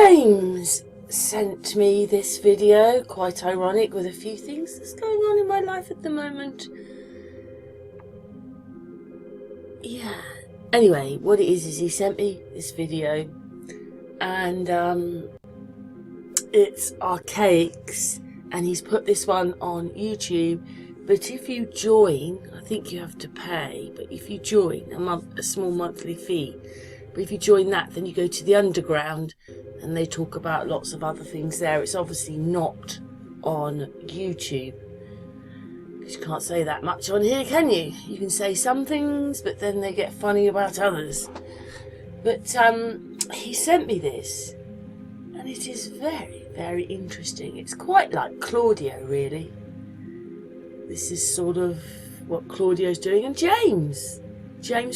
James sent me this video, quite ironic with a few things that's going on in my life at the moment. Yeah. Anyway, what it is he sent me this video, and it's Archaix, and he's put this one on YouTube. But if you join, I think you have to pay, but if you join a small monthly fee, but if you join that, then you go to the underground and they talk about lots of other things there. It's obviously not on YouTube, because you can't say that much on here, can you? You can say some things, but then they get funny about others. But he sent me this, and it is very, very interesting. It's quite like Claudio, really. This is sort of what Claudio's doing, and James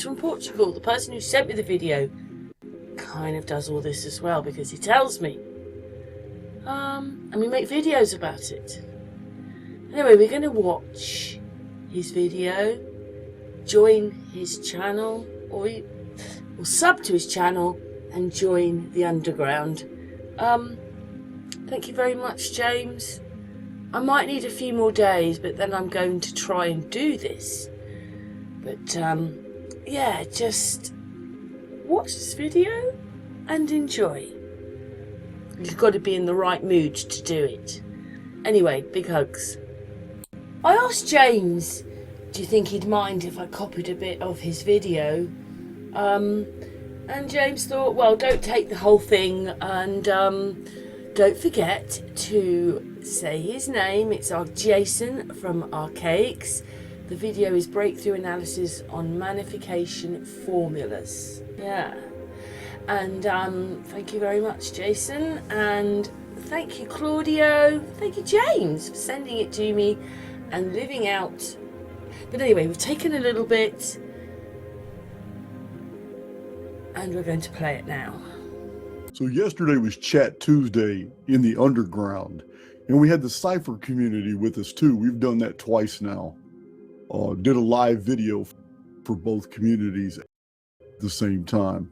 from Portugal, the person who sent me the video, kind of does all this as well, because he tells me, and we make videos about it. Anyway, we're going to watch his video, join his channel, or sub to his channel and join the underground. Thank you very much, James. I might need a few more days, but then I'm going to try and do this. But yeah, just watch this video and enjoy. You've got to be in the right mood to do it. Anyway, big hugs. I asked James, do you think he'd mind if I copied a bit of his video? And James thought, well, don't take the whole thing, and don't forget to say his name. It's Jason from Archaix. The video is Breakthrough Analysis on Magnification Formulas. Yeah. And thank you very much, Jason. And thank you, Claudio. Thank you, James, for sending it to me and living out. But anyway, we've taken a little bit and we're going to play it now. So yesterday was Chat Tuesday in the underground, and we had the Cypher community with us too. We've done that twice now. Did a live video for both communities at the same time.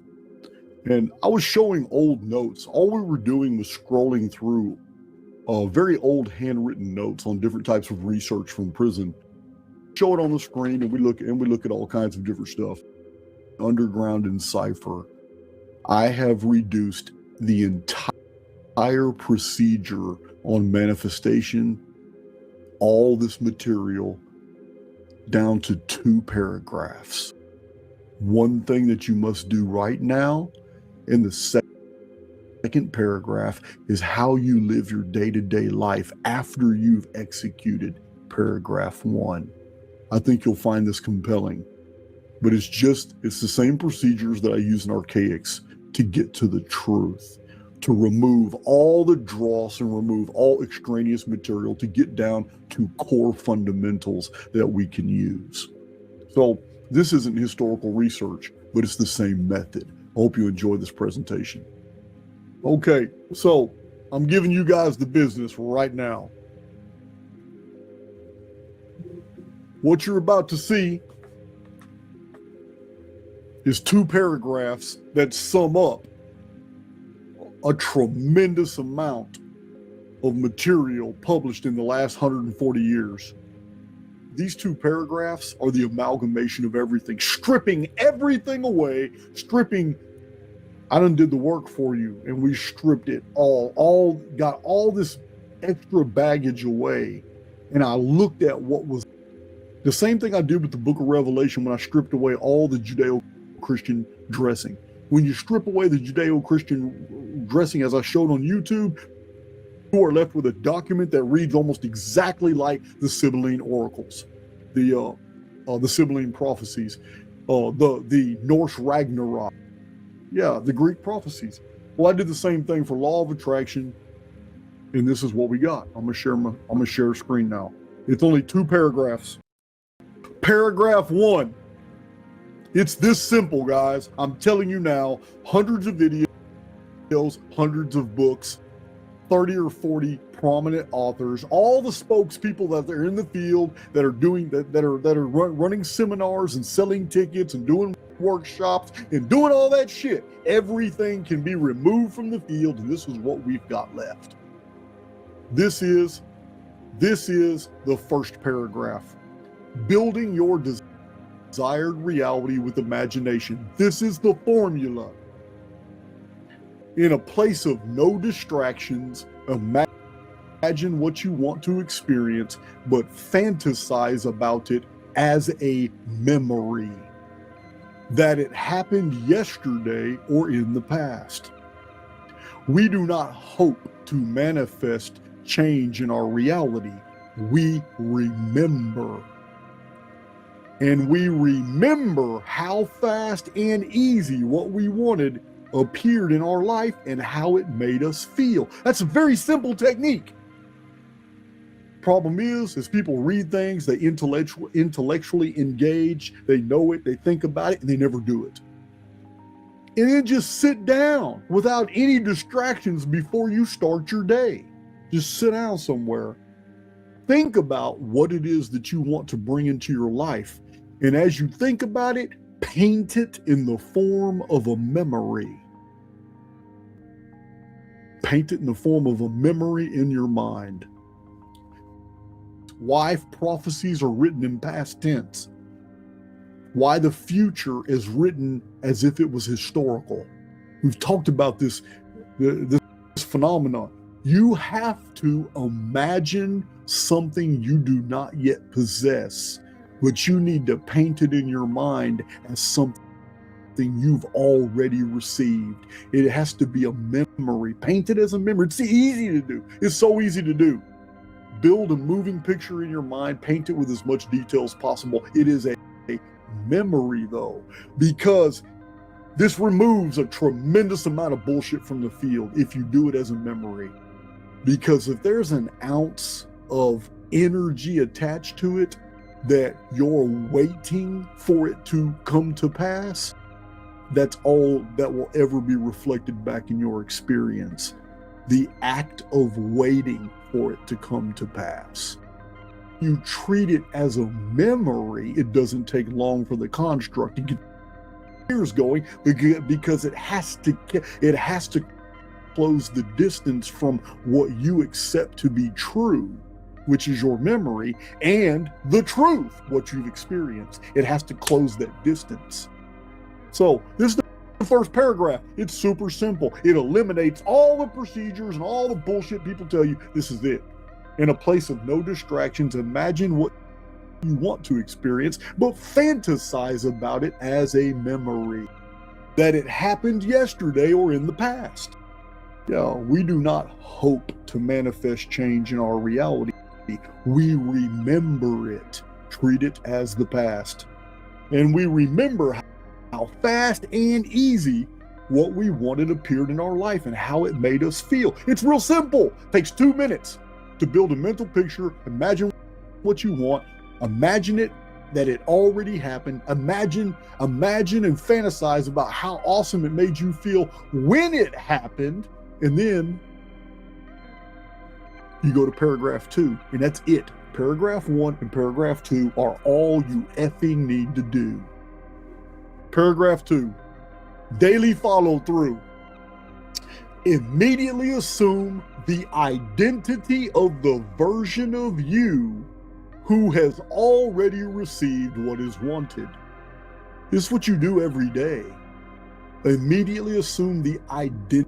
And I was showing old notes. All we were doing was scrolling through very old handwritten notes on different types of research from prison. Show it on the screen, and we look at all kinds of different stuff. Underground and Cypher, I have reduced the entire procedure on manifestation, all this material, down to 2 paragraphs. One thing that you must do right now in the second paragraph is how you live your day-to-day life after you've executed paragraph 1. I think you'll find this compelling, but it's the same procedures that I use in Archaix to get to the truth, to remove all the dross and remove all extraneous material to get down to core fundamentals that we can use. So this isn't historical research, but it's the same method. I hope you enjoy this presentation. Okay, so I'm giving you guys the business right now. What you're about to see is 2 paragraphs that sum up a tremendous amount of material published in the last 140 years. These 2 paragraphs are the amalgamation of everything, stripping everything away, I done did the work for you, and we stripped it all got all this extra baggage away. And I looked at what was the same thing I did with the book of Revelation when I stripped away all the Judeo-Christian dressing. When you strip away the Judeo-Christian dressing, as I showed on YouTube, you are left with a document that reads almost exactly like the Sibylline oracles, the Sibylline prophecies, the Norse Ragnarok. Yeah, the Greek prophecies. Well, I did the same thing for Law of Attraction, and this is what we got. I'm gonna share a screen now. It's only 2 paragraphs. Paragraph 1. It's this simple, guys. I'm telling you now, hundreds of videos, hundreds of books. 30 or 40 prominent authors, all the spokespeople that are in the field that are doing that are running seminars and selling tickets and doing workshops and doing all that shit. Everything can be removed from the field, and this is what we've got left. This is the first paragraph. Building your desired reality with imagination. This is the formula. In a place of no distractions, imagine what you want to experience, but fantasize about it as a memory. That it happened yesterday or in the past. We do not hope to manifest change in our reality. We remember. And we remember how fast and easy what we wanted appeared in our life and how it made us feel. That's a very simple technique. Problem is people read things, they intellectually engage, they know it, they think about it, and they never do it. And then just sit down without any distractions before you start your day. Just sit down somewhere. Think about what it is that you want to bring into your life. And as you think about it, paint it in the form of a memory. Paint it in the form of a memory in your mind. Why prophecies are written in past tense. Why the future is written as if it was historical. We've talked about this phenomenon. You have to imagine something you do not yet possess, but you need to paint it in your mind as something you've already received. It has to be a memory. Paint it as a memory. It's easy to do. It's so easy to do. Build a moving picture in your mind. Paint it with as much detail as possible. It is a memory, though, because this removes a tremendous amount of bullshit from the field if you do it as a memory. Because if there's an ounce of energy attached to it that you're waiting for it to come to pass, that's all that will ever be reflected back in your experience. The act of waiting for it to come to pass. You treat it as a memory, it doesn't take long for the construct to get years going, because it has to close the distance from what you accept to be true, which is your memory, and the truth, what you've experienced. It has to close that distance. So this is the first paragraph. It's super simple. It eliminates all the procedures and all the bullshit people tell you. This is it. In a place of no distractions, imagine what you want to experience, but fantasize about it as a memory. That it happened yesterday or in the past. Yeah, we do not hope to manifest change in our reality. We remember it. Treat it as the past. And we remember how fast and easy what we wanted appeared in our life and how it made us feel. It's real simple. It takes 2 minutes to build a mental picture. Imagine what you want. Imagine it that it already happened. Imagine and fantasize about how awesome it made you feel when it happened. And then you go to paragraph 2, and that's it. Paragraph 1 and paragraph 2 are all you effing need to do. Paragraph 2, daily follow through. Immediately assume the identity of the version of you who has already received what is wanted. This is what you do every day. Immediately assume the identity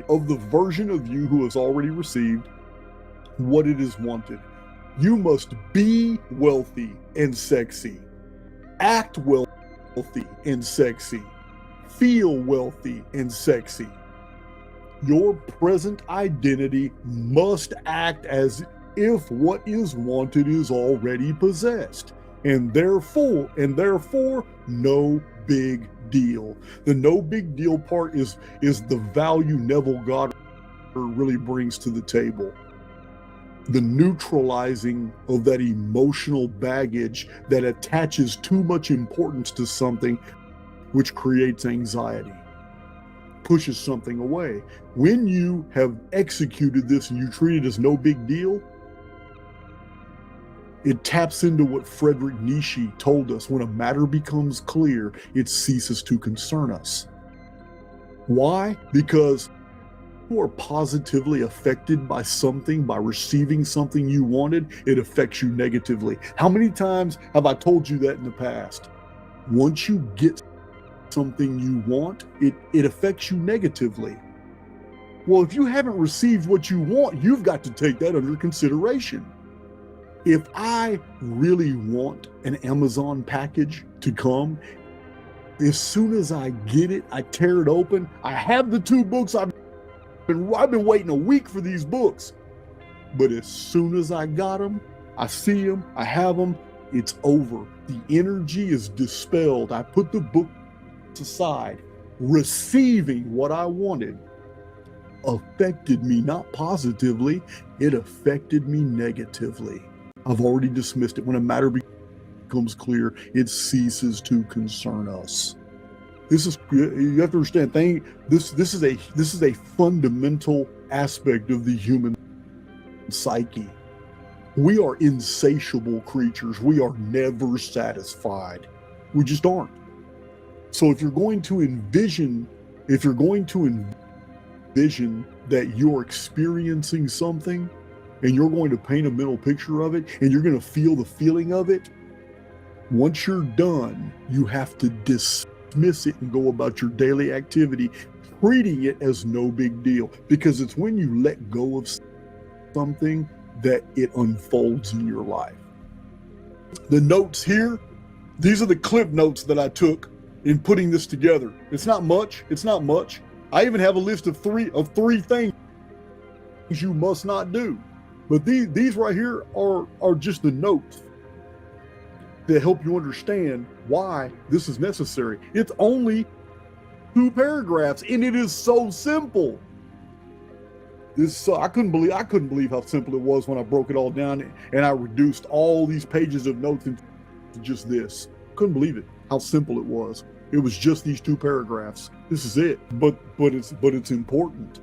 of the version of you who has already received what it is wanted. You must be wealthy and sexy, act wealthy and sexy, feel wealthy and sexy. Your present identity must act as if what is wanted is already possessed, and therefore no big deal. The no big deal part is the value Neville Goddard really brings to the table. The neutralizing of that emotional baggage that attaches too much importance to something, which creates anxiety. pushes something away. When you have executed this and you treat it as no big deal, it taps into what Friedrich Nietzsche told us: when a matter becomes clear, it ceases to concern us. Why? Because you are positively affected by something, by receiving something you wanted, it affects you negatively. How many times have I told you that in the past? Once you get something you want, it affects you negatively. Well, if you haven't received what you want, you've got to take that under consideration. If I really want an Amazon package to come, as soon as I get it, I tear it open. I have the 2 books. I've been waiting a week for these books. But as soon as I got them, I see them, I have them, it's over. The energy is dispelled. I put the book aside. Receiving what I wanted affected me not positively, it affected me negatively. I've already dismissed it. When a matter becomes clear, it ceases to concern us. You have to understand, this is a fundamental aspect of the human psyche. We are insatiable creatures. We are never satisfied. We just aren't. So if you're going to envision that you're experiencing something, and you're going to paint a mental picture of it, and you're going to feel the feeling of it, once you're done, you have to dismiss it and go about your daily activity, treating it as no big deal. Because it's when you let go of something that it unfolds in your life. The notes here, these are the clip notes that I took in putting this together. It's not much. I even have a list of three things you must not do. But these right here are just the notes that help you understand why this is necessary. It's only 2 paragraphs, and it is so simple. I couldn't believe how simple it was when I broke it all down and I reduced all these pages of notes into just this. Couldn't believe it, how simple it was. It was just these 2 paragraphs. This is it. But it's important.